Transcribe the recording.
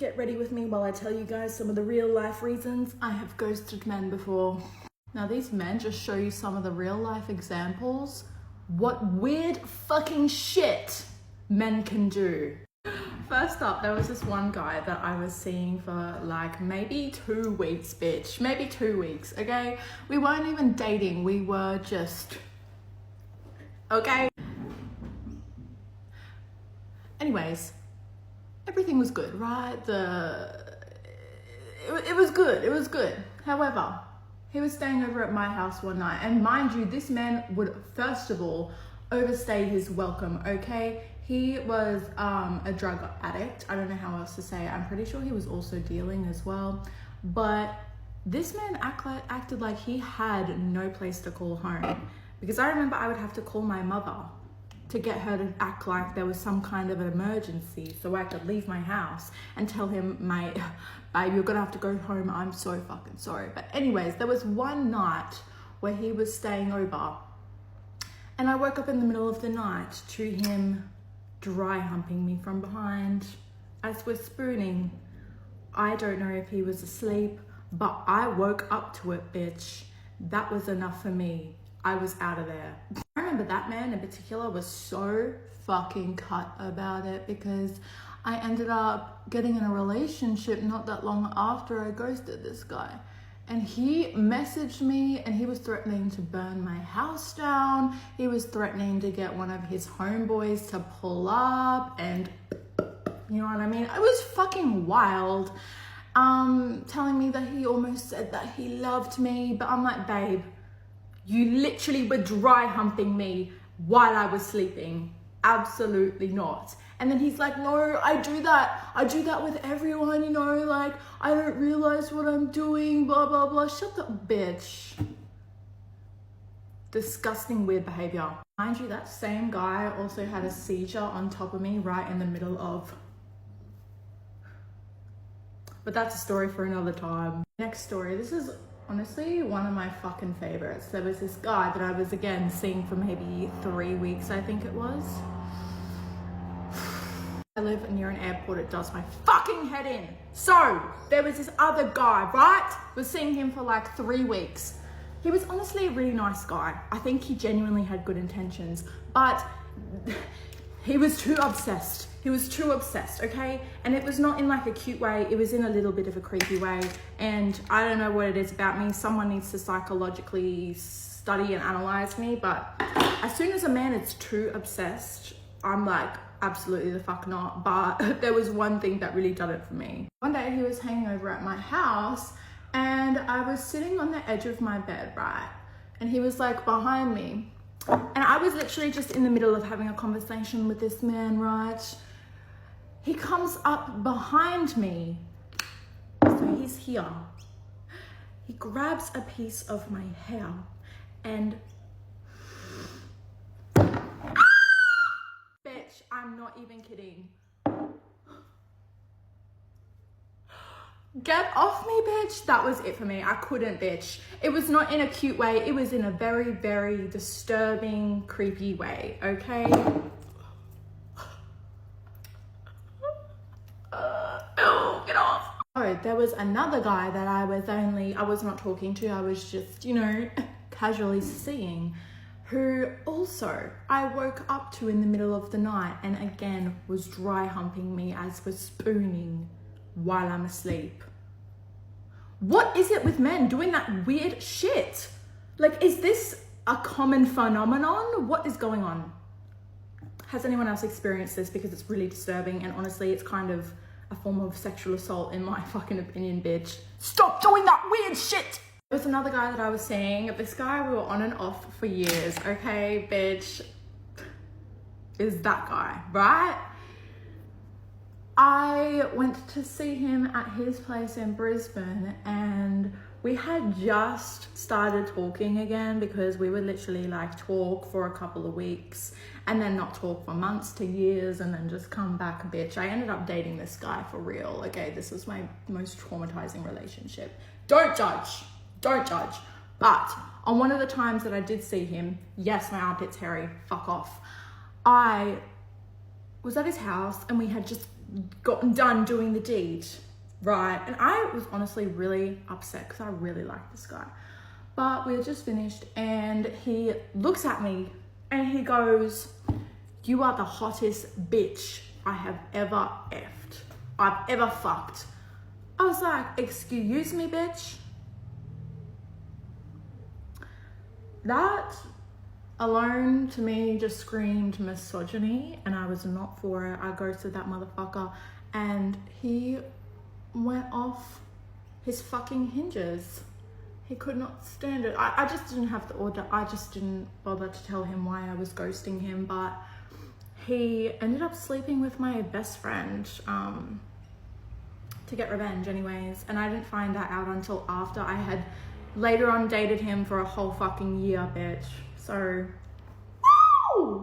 Get ready with me while I tell you guys some of the real life reasons I have ghosted men before. Now these men just show you some of the real life examples. What weird fucking shit men can do. First up, there was this one guy that I was seeing for like maybe 2 weeks, bitch. Maybe 2 weeks, okay? We weren't even dating, we were just, okay? Anyways, everything was good, right? It was good. However, he was staying over at my house one night, and mind you, this man would first of all overstay his welcome, okay? He was a drug addict. I don't know how else to say it. I'm pretty sure he was also dealing as well. But this man acted like he had no place to call home. Because I remember I would have to call my mother to get her to act like there was some kind of an emergency so I could leave my house and tell him, mate, babe, you're gonna have to go home. I'm so fucking sorry. But anyways, there was one night where he was staying over and I woke up in the middle of the night to him dry humping me from behind as we're spooning. I don't know if he was asleep, but I woke up to it, bitch. That was enough for me. I was out of there. I remember that man in particular was so fucking cut about it because I ended up getting in a relationship not that long after I ghosted this guy. And he messaged me and he was threatening to burn my house down. He was threatening to get one of his homeboys to pull up, and you know what I mean? It was fucking wild. Telling me that he almost said that he loved me, but I'm like, babe, you literally were dry humping me while I was sleeping. Absolutely not. And then he's like, no, I do that with everyone, you know, like, I don't realize what I'm doing, blah, blah, blah. Shut up, bitch. Disgusting, weird behavior. Mind you, that same guy also had a seizure on top of me right in the middle of. But that's a story for another time. Next story, this is honestly one of my fucking favorites. There was this guy that I was again seeing for maybe 3 weeks, I think it was. I live near an airport, it does my fucking head in. So there was this other guy, right? Was seeing him for like 3 weeks. He was honestly a really nice guy. I think he genuinely had good intentions, but he was too obsessed. He was too obsessed, okay? And it was not in like a cute way, it was in a little bit of a creepy way. And I don't know what it is about me. Someone needs to psychologically study and analyze me, but as soon as a man is too obsessed, I'm like, absolutely the fuck not. But there was one thing that really done it for me. One day he was hanging over at my house and I was sitting on the edge of my bed, right? And he was like behind me. And I was literally just in the middle of having a conversation with this man, right? He comes up behind me. So he's here. He grabs a piece of my hair and I'm not even kidding. Get off me, bitch. That was it for me. I couldn't, bitch. It was not in a cute way. It was in a very, very disturbing, creepy way, okay? Oh, get off. Oh, there was another guy that I was not talking to. I was just, you know, casually seeing, who also I woke up to in the middle of the night and again was dry humping me as we're spooning while I'm asleep. What is it with men doing that weird shit? Like, is this a common phenomenon? What is going on? Has anyone else experienced this? Because it's really disturbing, and honestly, it's kind of a form of sexual assault in my fucking opinion, bitch. Stop doing that weird shit! There was another guy that I was seeing. This guy we were on and off for years, okay, bitch? Is that guy, right? I went to see him at his place in Brisbane and we had just started talking again because we would literally like talk for a couple of weeks and then not talk for months to years and then just come back, bitch. I ended up dating this guy for real, okay? This was my most traumatizing relationship. Don't judge. Don't judge. But on one of the times that I did see him, yes, my armpit's hairy, fuck off. I was at his house and we had just gotten done doing the deed, right? And I was honestly really upset because I really like this guy. But we had just finished and he looks at me and he goes, "You are the hottest bitch I have ever effed. I've ever fucked." I was like, "Excuse me, bitch?" That alone to me just screamed misogyny, and I was not for it. I ghosted that motherfucker and he went off his fucking hinges. He could not stand it. I just didn't have the order. I just didn't bother to tell him why I was ghosting him, but he ended up sleeping with my best friend to get revenge anyways, and I didn't find that out until after I had later on dated him for a whole fucking year, bitch. So, woo!